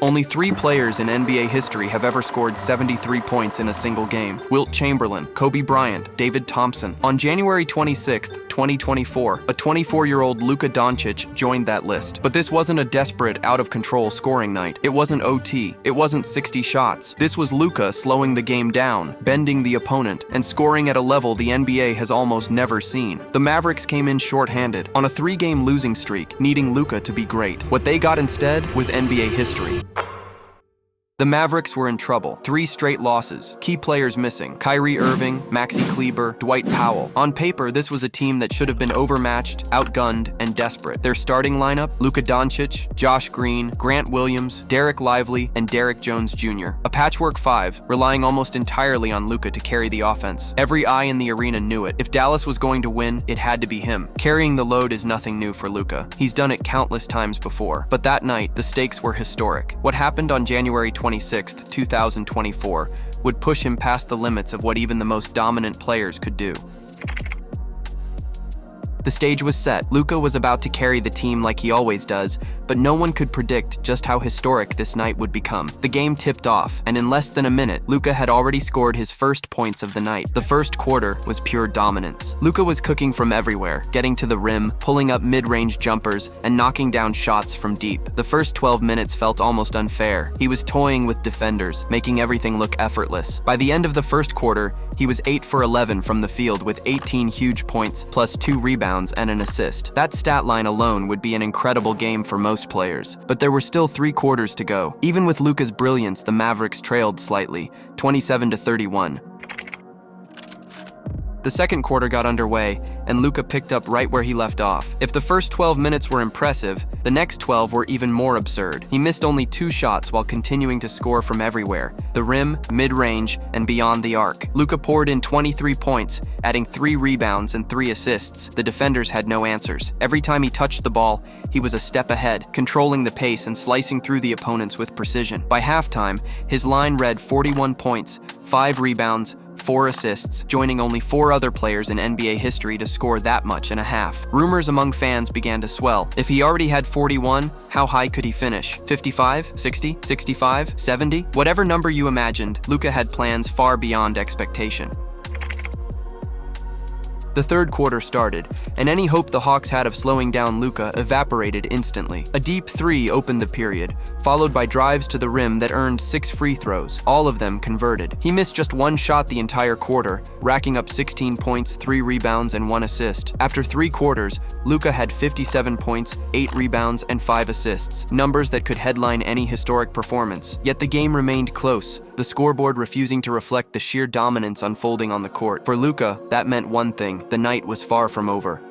Only 3 players in NBA history have ever scored 73 points in a single game: Wilt Chamberlain, Kobe Bryant, David Thompson. On January 26, 2024, a 24-year-old Luka Dončić joined that list. But this wasn't a desperate, out-of-control scoring night. It wasn't OT. It wasn't 60 shots. This was Luka slowing the game down, bending the opponent, and scoring at a level the NBA has almost never seen. The Mavericks came in shorthanded, on a 3-game losing streak, needing Luka to be great. What they got instead was NBA history. The Mavericks were in trouble. 3 straight losses. Key players missing: Kyrie Irving, Maxi Kleber, Dwight Powell. On paper, this was a team that should have been overmatched, outgunned, and desperate. Their starting lineup: Luka Dončić, Josh Green, Grant Williams, Derek Lively, and Derek Jones Jr. A patchwork 5, relying almost entirely on Luka to carry the offense. Every eye in the arena knew it. If Dallas was going to win, it had to be him. Carrying the load is nothing new for Luka. He's done it countless times before. But that night, the stakes were historic. What happened on January 26th, 2024, would push him past the limits of what even the most dominant players could do. The stage was set. Luka was about to carry the team like he always does, but no one could predict just how historic this night would become. The game tipped off, and in less than a minute, Luka had already scored his first points of the night. The first quarter was pure dominance. Luka was cooking from everywhere, getting to the rim, pulling up mid-range jumpers, and knocking down shots from deep. The first 12 minutes felt almost unfair. He was toying with defenders, making everything look effortless. By the end of the first quarter, he was 8 for 11 from the field with 18 huge points, plus 2 rebounds and an assist. That stat line alone would be an incredible game for most players. But there were still 3 quarters to go. Even with Luka's brilliance, the Mavericks trailed slightly, 27-31. The second quarter got underway, and Luka picked up right where he left off. If the first 12 minutes were impressive, the next 12 were even more absurd. He missed only 2 shots while continuing to score from everywhere: the rim, mid-range, and beyond the arc. Luka poured in 23 points, adding 3 rebounds and 3 assists. The defenders had no answers. Every time he touched the ball, he was a step ahead, controlling the pace and slicing through the opponents with precision. By halftime, his line read 41 points, 5 rebounds, 4 assists, joining only 4 other players in NBA history to score that much in a half. Rumors among fans began to swell. If he already had 41, how high could he finish? 55? 60? 65? 70? Whatever number you imagined, Luka had plans far beyond expectation. The third quarter started, and any hope the Hawks had of slowing down Luka evaporated instantly. A deep 3 opened the period, followed by drives to the rim that earned 6 free throws, all of them converted. He missed just 1 shot the entire quarter, racking up 16 points, 3 rebounds, and 1 assist. After 3 quarters, Luka had 57 points, 8 rebounds, and 5 assists, numbers that could headline any historic performance. Yet the game remained close, the scoreboard refusing to reflect the sheer dominance unfolding on the court. For Luka, that meant one thing: the night was far from over.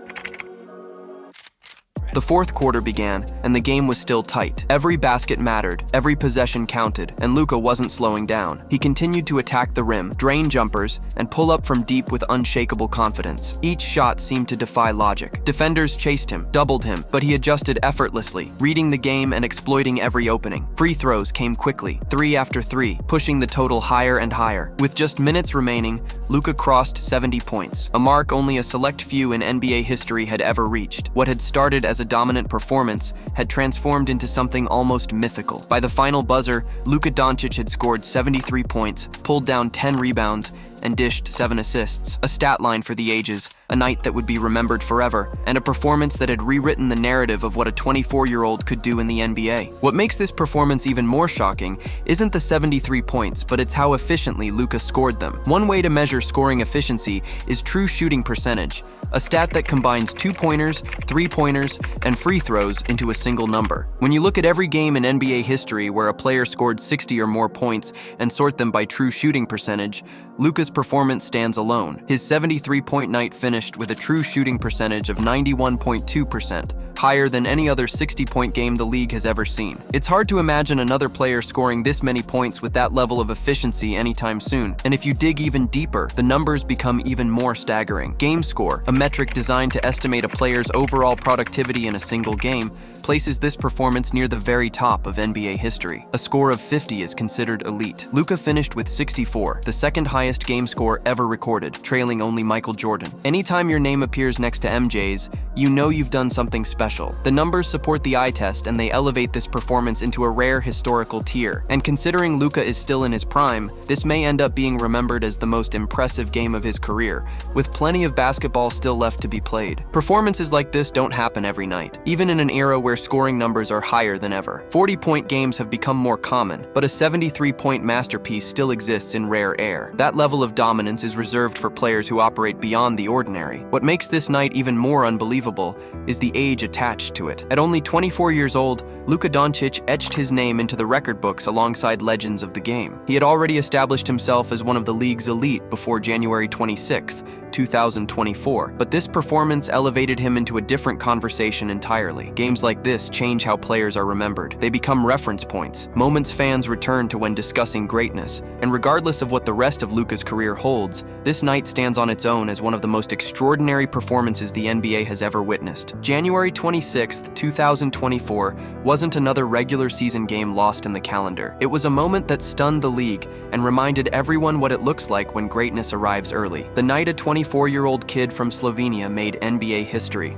The fourth quarter began, and the game was still tight. Every basket mattered, every possession counted, and Luka wasn't slowing down. He continued to attack the rim, drain jumpers, and pull up from deep with unshakable confidence. Each shot seemed to defy logic. Defenders chased him, doubled him, but he adjusted effortlessly, reading the game and exploiting every opening. Free throws came quickly, 3 after 3, pushing the total higher and higher. With just minutes remaining, Luka crossed 70 points, a mark only a select few in NBA history had ever reached. What had started as a dominant performance had transformed into something almost mythical. By the final buzzer, Luka Dončić had scored 73 points, pulled down 10 rebounds, and dished 7 assists. A stat line for the ages, a night that would be remembered forever, and a performance that had rewritten the narrative of what a 24-year-old could do in the NBA. What makes this performance even more shocking isn't the 73 points, but it's how efficiently Luka scored them. One way to measure scoring efficiency is true shooting percentage, a stat that combines 2-pointers, 3-pointers, and free throws into a single number. When you look at every game in NBA history where a player scored 60 or more points and sort them by true shooting percentage, Luka's performance stands alone. His 73-point night finished with a true shooting percentage of 91.2%, higher than any other 60-point game the league has ever seen. It's hard to imagine another player scoring this many points with that level of efficiency anytime soon. And if you dig even deeper, the numbers become even more staggering. Game score, a metric designed to estimate a player's overall productivity in a single game, places this performance near the very top of NBA history. A score of 50 is considered elite. Luka finished with 64, the second highest game score ever recorded, trailing only Michael Jordan. Anytime your name appears next to MJ's, you know you've done something special. The numbers support the eye test, and they elevate this performance into a rare historical tier. And considering Luka is still in his prime, this may end up being remembered as the most impressive game of his career, with plenty of basketball still left to be played. Performances like this don't happen every night, even in an era where scoring numbers are higher than ever. 40-point games have become more common, but a 73-point masterpiece still exists in rare air. That level of dominance is reserved for players who operate beyond the ordinary. What makes this night even more unbelievable is the age attached to it. At only 24 years old, Luka Dončić etched his name into the record books alongside legends of the game. He had already established himself as one of the league's elite before January 26, 2024, but this performance elevated him into a different conversation entirely. Games like this change how players are remembered. They become reference points, moments fans return to when discussing greatness, and regardless of what the rest of Luka's career holds, this night stands on its own as one of the most extraordinary performances the NBA has ever witnessed. January 26, 2024 wasn't another regular season game lost in the calendar. It was a moment that stunned the league and reminded everyone what it looks like when greatness arrives early. The night a 24-year-old kid from Slovenia made NBA history.